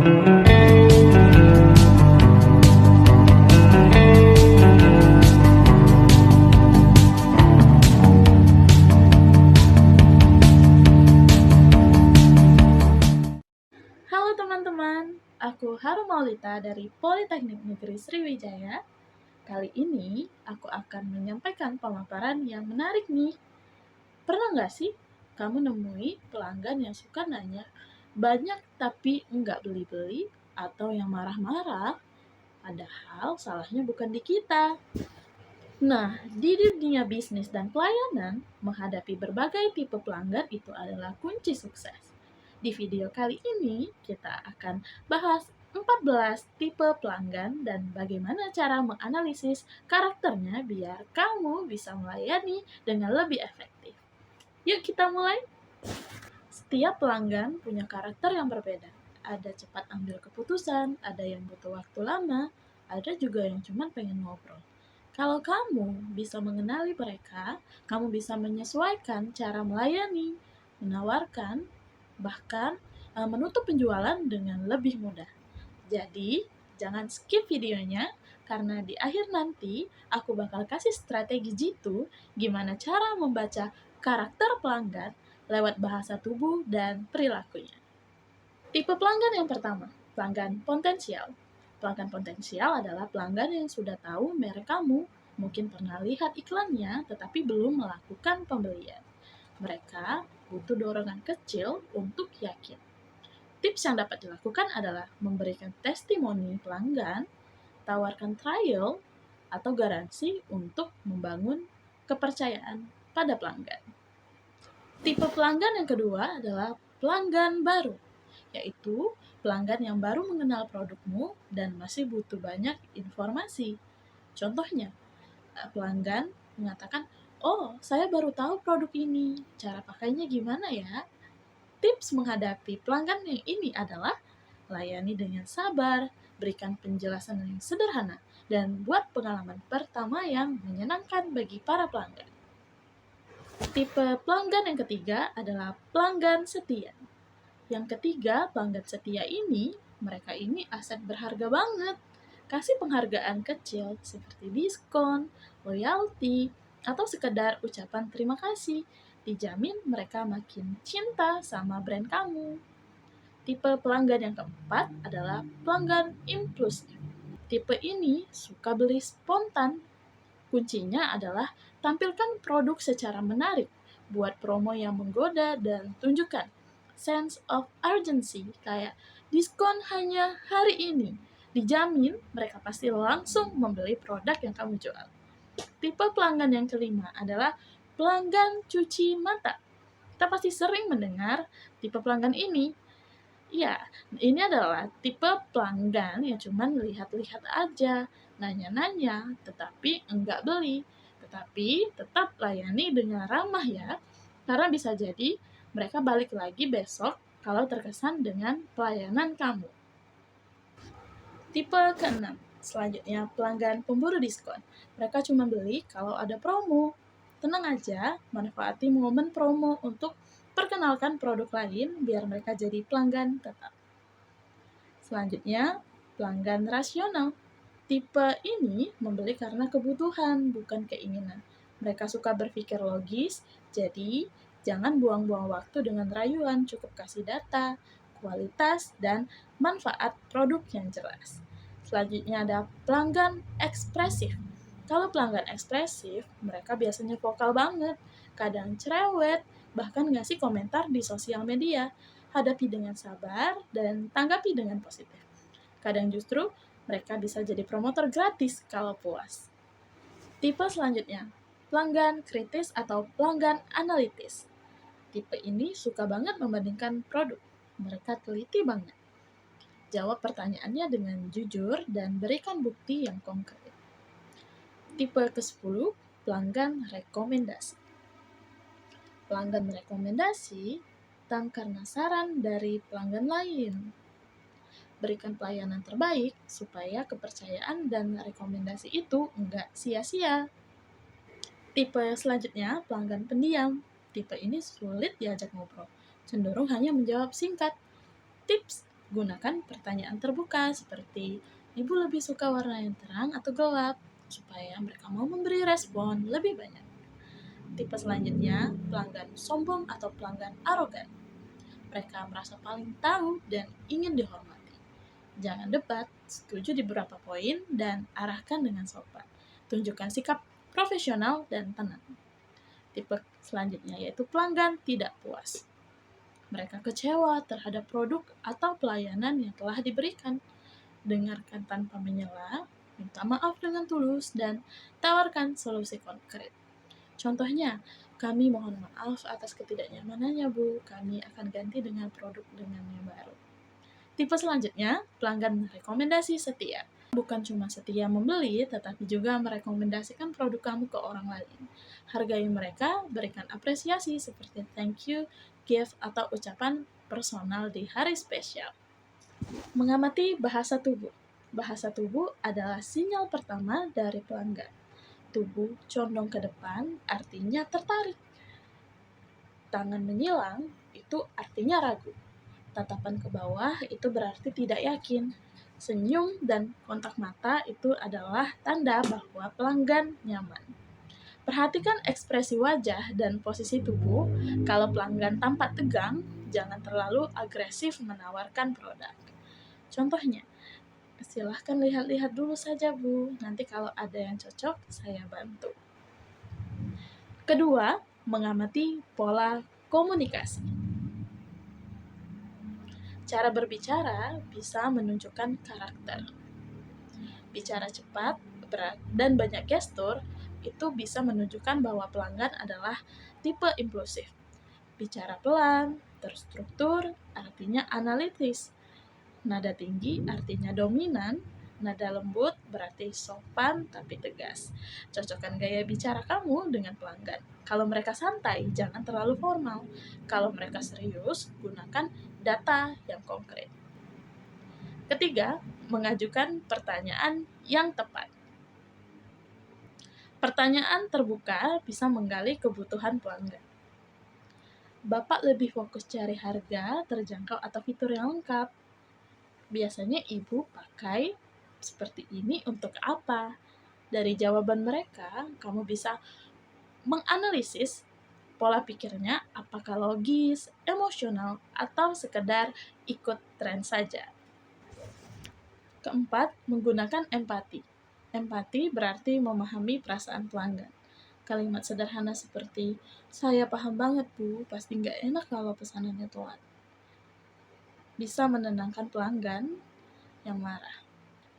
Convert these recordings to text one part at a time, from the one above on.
Halo teman-teman, aku Harum Maulita dari Politeknik Negeri Sriwijaya. Kali ini aku akan menyampaikan pemaparan yang menarik nih. Pernah nggak sih kamu nemui pelanggan yang suka nanya banyak tapi nggak beli-beli atau yang marah-marah? Padahal salahnya bukan di kita. Nah, di dunia bisnis dan pelayanan, menghadapi berbagai tipe pelanggan itu adalah kunci sukses. Di video kali ini, kita akan bahas 14 tipe pelanggan dan bagaimana cara menganalisis karakternya biar kamu bisa melayani dengan lebih efektif. Yuk kita mulai. Setiap pelanggan punya karakter yang berbeda. Ada cepat ambil keputusan, ada yang butuh waktu lama, ada juga yang cuma pengen ngobrol. Kalau kamu bisa mengenali mereka, kamu bisa menyesuaikan cara melayani, menawarkan, bahkan menutup penjualan dengan lebih mudah. Jadi, jangan skip videonya, karena di akhir nanti aku bakal kasih strategi jitu gimana cara membaca karakter pelanggan lewat bahasa tubuh dan perilakunya. Tipe pelanggan yang pertama, pelanggan potensial. Pelanggan potensial adalah pelanggan yang sudah tahu merek kamu, mungkin pernah lihat iklannya, tetapi belum melakukan pembelian. Mereka butuh dorongan kecil untuk yakin. Tips yang dapat dilakukan adalah memberikan testimoni pelanggan, tawarkan trial, atau garansi untuk membangun kepercayaan pada pelanggan. Tipe pelanggan yang kedua adalah pelanggan baru, yaitu pelanggan yang baru mengenal produkmu dan masih butuh banyak informasi. Contohnya, pelanggan mengatakan, "Oh, saya baru tahu produk ini. Cara pakainya gimana ya?" Tips menghadapi pelanggan yang ini adalah layani dengan sabar, berikan penjelasan yang sederhana, dan buat pengalaman pertama yang menyenangkan bagi para pelanggan. Tipe pelanggan yang ketiga adalah pelanggan setia. Yang ketiga, pelanggan setia ini, mereka ini aset berharga banget. Kasih penghargaan kecil seperti diskon, loyalty, atau sekedar ucapan terima kasih. Dijamin mereka makin cinta sama brand kamu. Tipe pelanggan yang keempat adalah pelanggan impulsif. Tipe ini suka beli spontan. Kuncinya adalah tampilkan produk secara menarik, buat promo yang menggoda, dan tunjukkan sense of urgency, kayak diskon hanya hari ini. Dijamin mereka pasti langsung membeli produk yang kamu jual. Tipe pelanggan yang kelima adalah pelanggan cuci mata. Kita pasti sering mendengar tipe pelanggan ini. Ya, ini adalah tipe pelanggan yang cuma lihat-lihat aja, nanya-nanya, tetapi enggak beli. Tetapi tetap layani dengan ramah ya, karena bisa jadi mereka balik lagi besok kalau terkesan dengan pelayanan kamu. Tipe keenam, selanjutnya pelanggan pemburu diskon. Mereka cuma beli kalau ada promo. Tenang aja, manfaati momen promo untuk perkenalkan produk lain biar mereka jadi pelanggan tetap. Selanjutnya, pelanggan rasional. Tipe ini membeli karena kebutuhan, bukan keinginan. Mereka suka berpikir logis, jadi jangan buang-buang waktu dengan rayuan, cukup kasih data, kualitas, dan manfaat produk yang jelas. Selanjutnya ada pelanggan ekspresif. Kalau pelanggan ekspresif, mereka biasanya vokal banget, kadang cerewet, bahkan ngasih komentar di sosial media. Hadapi dengan sabar dan tanggapi dengan positif. Kadang justru mereka bisa jadi promotor gratis kalau puas. Tipe selanjutnya, pelanggan kritis atau pelanggan analitis. Tipe ini suka banget membandingkan produk. Mereka teliti banget. Jawab pertanyaannya dengan jujur dan berikan bukti yang konkret. Tipe ke-10, pelanggan rekomendasi. Pelanggan rekomendasi datang karena saran dari pelanggan lain. Berikan pelayanan terbaik supaya kepercayaan dan rekomendasi itu enggak sia-sia. Tipe selanjutnya, pelanggan pendiam. Tipe ini sulit diajak ngobrol, cenderung hanya menjawab singkat. Tips, Gunakan pertanyaan terbuka seperti, Ibu lebih suka warna yang terang atau gelap? Supaya mereka mau memberi respon lebih banyak. Tipe selanjutnya, pelanggan sombong atau pelanggan arogan. Mereka merasa paling tahu dan ingin dihormati. Jangan debat, setuju di beberapa poin, dan arahkan dengan sopan. Tunjukkan sikap profesional dan tenang. Tipe selanjutnya yaitu pelanggan tidak puas. Mereka kecewa terhadap produk atau pelayanan yang telah diberikan. Dengarkan tanpa menyela, minta maaf dengan tulus, dan tawarkan solusi konkret. Contohnya, kami mohon maaf atas ketidaknyamanannya, Bu. Kami akan ganti dengan produk dengan yang baru. Tipe selanjutnya, pelanggan rekomendasi setia. Bukan cuma setia membeli, tetapi juga merekomendasikan produk kamu ke orang lain. Hargai mereka, berikan apresiasi seperti thank you, gift, atau ucapan personal di hari spesial. Mengamati bahasa tubuh. Bahasa tubuh adalah sinyal pertama dari pelanggan. Tubuh condong ke depan artinya tertarik. Tangan menyilang itu artinya ragu. Tatapan ke bawah itu berarti tidak yakin. Senyum dan kontak mata itu adalah tanda bahwa pelanggan nyaman. Perhatikan ekspresi wajah dan posisi tubuh. Kalau pelanggan tampak tegang, jangan terlalu agresif menawarkan produk. Contohnya, silahkan lihat-lihat dulu saja, Bu. Nanti kalau ada yang cocok, saya bantu. Kedua, mengamati pola komunikasi. Cara berbicara bisa menunjukkan karakter. Bicara cepat, berat, dan banyak gestur itu bisa menunjukkan bahwa pelanggan adalah tipe impulsif. Bicara pelan, terstruktur, artinya analitis. Nada tinggi artinya dominan, nada lembut berarti sopan tapi tegas. Cocokkan gaya bicara kamu dengan pelanggan. Kalau mereka santai, jangan terlalu formal. Kalau mereka serius, gunakan data yang konkret. Ketiga, mengajukan pertanyaan yang tepat. Pertanyaan terbuka bisa menggali kebutuhan pelanggan. Bapak lebih fokus cari harga, terjangkau, atau fitur yang lengkap. Biasanya ibu pakai seperti ini untuk apa? Dari jawaban mereka, kamu bisa menganalisis pola pikirnya apakah logis, emosional, atau sekedar ikut tren saja. Keempat, menggunakan empati. Empati berarti memahami perasaan pelanggan. Kalimat sederhana seperti, saya paham banget Bu, pasti nggak enak kalau pesanannya telat. Bisa menenangkan pelanggan yang marah.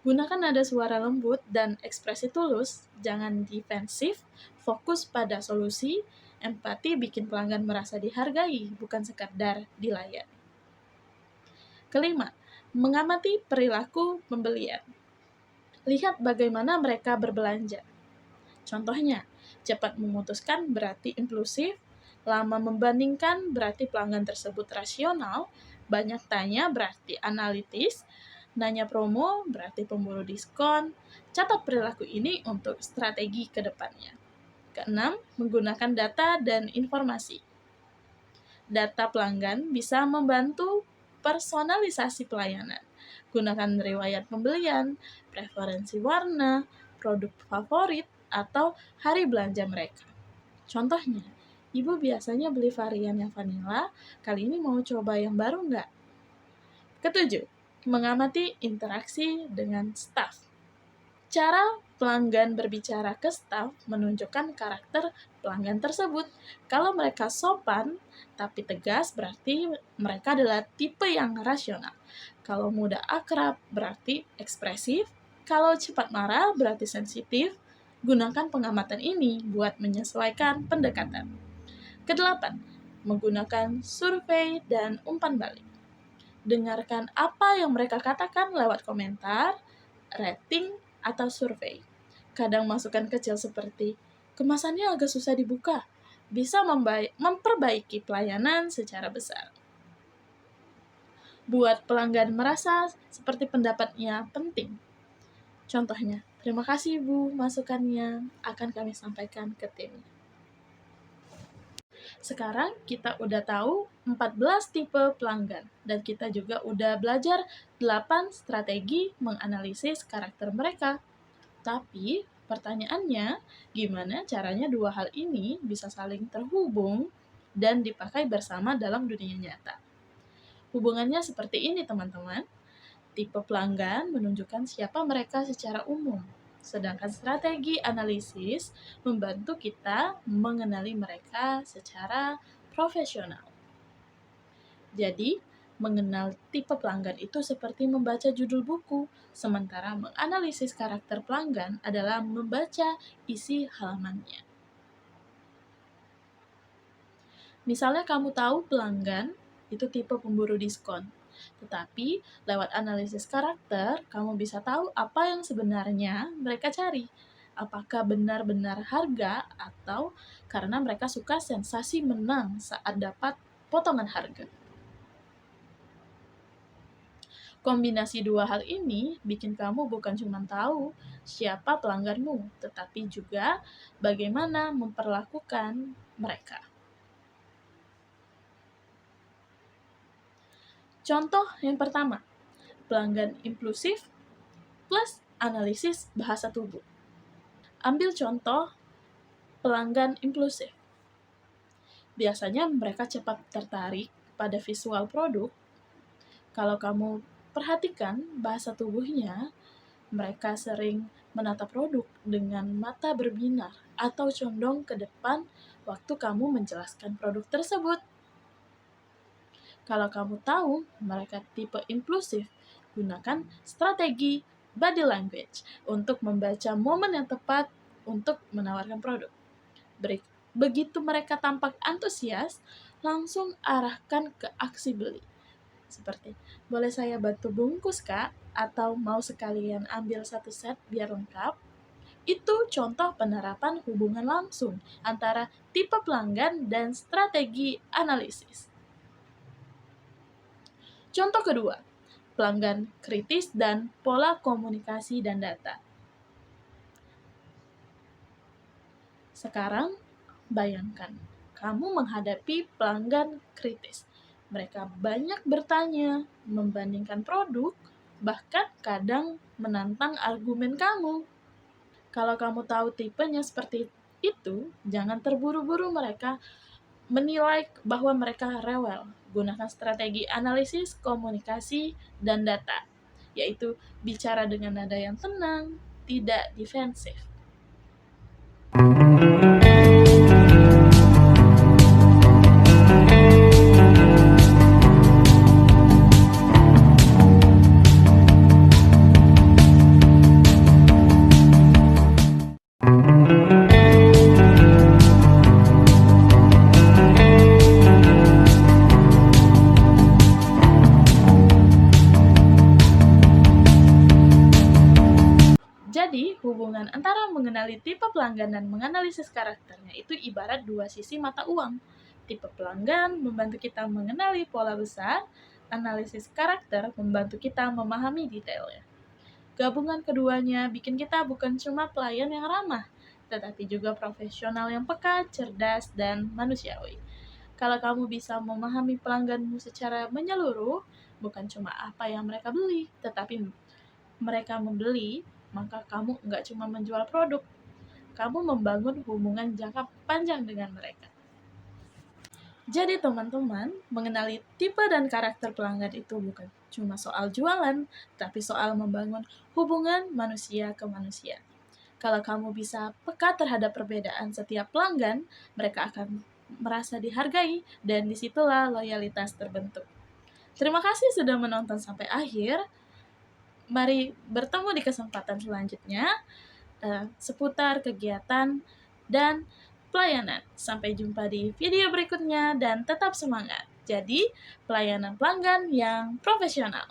Gunakan nada suara lembut dan ekspresi tulus, jangan defensif, fokus pada solusi. Empati bikin pelanggan merasa dihargai, bukan sekadar dilayani. Kelima, mengamati perilaku pembelian. Lihat bagaimana mereka berbelanja. Contohnya, cepat memutuskan berarti impulsif, lama membandingkan berarti pelanggan tersebut rasional, banyak tanya berarti analitis, nanya promo berarti pemburu diskon. Catat perilaku ini untuk strategi ke depannya. Keenam, menggunakan data dan informasi. Data pelanggan bisa membantu personalisasi pelayanan. Gunakan riwayat pembelian, preferensi warna, produk favorit, atau hari belanja mereka. Contohnya, ibu biasanya beli varian yang vanilla, kali ini mau coba yang baru nggak? Ketujuh, mengamati interaksi dengan staf. Cara pelanggan berbicara ke staf menunjukkan karakter pelanggan tersebut. Kalau mereka sopan tapi tegas, berarti mereka adalah tipe yang rasional. Kalau mudah akrab, berarti ekspresif. Kalau cepat marah, berarti sensitif. Gunakan pengamatan ini buat menyesuaikan pendekatan. Kedelapan, menggunakan survei dan umpan balik. Dengarkan apa yang mereka katakan lewat komentar, rating, atau survei. Kadang masukan kecil seperti, kemasannya agak susah dibuka, bisa memperbaiki pelayanan secara besar. Buat pelanggan merasa seperti pendapatnya penting. Contohnya, terima kasih Bu, masukannya akan kami sampaikan ke tim. Sekarang kita udah tahu 14 tipe pelanggan dan kita juga udah belajar 8 strategi menganalisis karakter mereka. Tapi pertanyaannya, gimana caranya dua hal ini bisa saling terhubung dan dipakai bersama dalam dunia nyata? Hubungannya seperti ini, teman-teman. Tipe pelanggan menunjukkan siapa mereka secara umum, sedangkan strategi analisis membantu kita mengenali mereka secara profesional. Jadi, mengenal tipe pelanggan itu seperti membaca judul buku, sementara menganalisis karakter pelanggan adalah membaca isi halamannya. Misalnya kamu tahu pelanggan itu tipe pemburu diskon, tetapi lewat analisis karakter, kamu bisa tahu apa yang sebenarnya mereka cari. Apakah benar-benar harga atau karena mereka suka sensasi menang saat dapat potongan harga. Kombinasi dua hal ini bikin kamu bukan cuma tahu siapa pelangganmu, tetapi juga bagaimana memperlakukan mereka. Contoh yang pertama, pelanggan impulsif plus analisis bahasa tubuh. Ambil contoh pelanggan impulsif. Biasanya mereka cepat tertarik pada visual produk. Kalau kamu perhatikan bahasa tubuhnya, mereka sering menatap produk dengan mata berbinar atau condong ke depan waktu kamu menjelaskan produk tersebut. Kalau kamu tahu mereka tipe impulsif, gunakan strategi body language untuk membaca momen yang tepat untuk menawarkan produk. Begitu mereka tampak antusias, langsung arahkan ke aksi beli. Seperti, boleh saya bantu bungkus, Kak? Atau mau sekalian ambil satu set biar lengkap? Itu contoh penerapan hubungan langsung antara tipe pelanggan dan strategi analisis. Contoh kedua, pelanggan kritis dan pola komunikasi dan data. Sekarang, bayangkan, kamu menghadapi pelanggan kritis. Mereka banyak bertanya, membandingkan produk, bahkan kadang menantang argumen kamu. Kalau kamu tahu tipenya seperti itu, jangan terburu-buru mereka menilai bahwa mereka rewel. Gunakan strategi analisis, komunikasi, dan data, yaitu bicara dengan nada yang tenang, tidak defensif. Jadi, hubungan antara mengenali tipe pelanggan dan menganalisis karakternya itu ibarat dua sisi mata uang. Tipe pelanggan membantu kita mengenali pola besar, analisis karakter membantu kita memahami detailnya. Gabungan keduanya bikin kita bukan cuma pelayan yang ramah, tetapi juga profesional yang peka, cerdas, dan manusiawi. Kalau kamu bisa memahami pelangganmu secara menyeluruh, bukan cuma apa yang mereka beli, tetapi mereka membeli, maka kamu nggak cuma menjual produk, kamu membangun hubungan jangka panjang dengan mereka. Jadi teman-teman, mengenali tipe dan karakter pelanggan itu bukan cuma soal jualan, tapi soal membangun hubungan manusia ke manusia. Kalau kamu bisa peka terhadap perbedaan setiap pelanggan, mereka akan merasa dihargai dan disitulah loyalitas terbentuk. Terima kasih sudah menonton sampai akhir. Mari bertemu di kesempatan selanjutnya seputar kegiatan dan pelayanan. Sampai jumpa di video berikutnya dan tetap semangat. Jadi, pelayanan pelanggan yang profesional.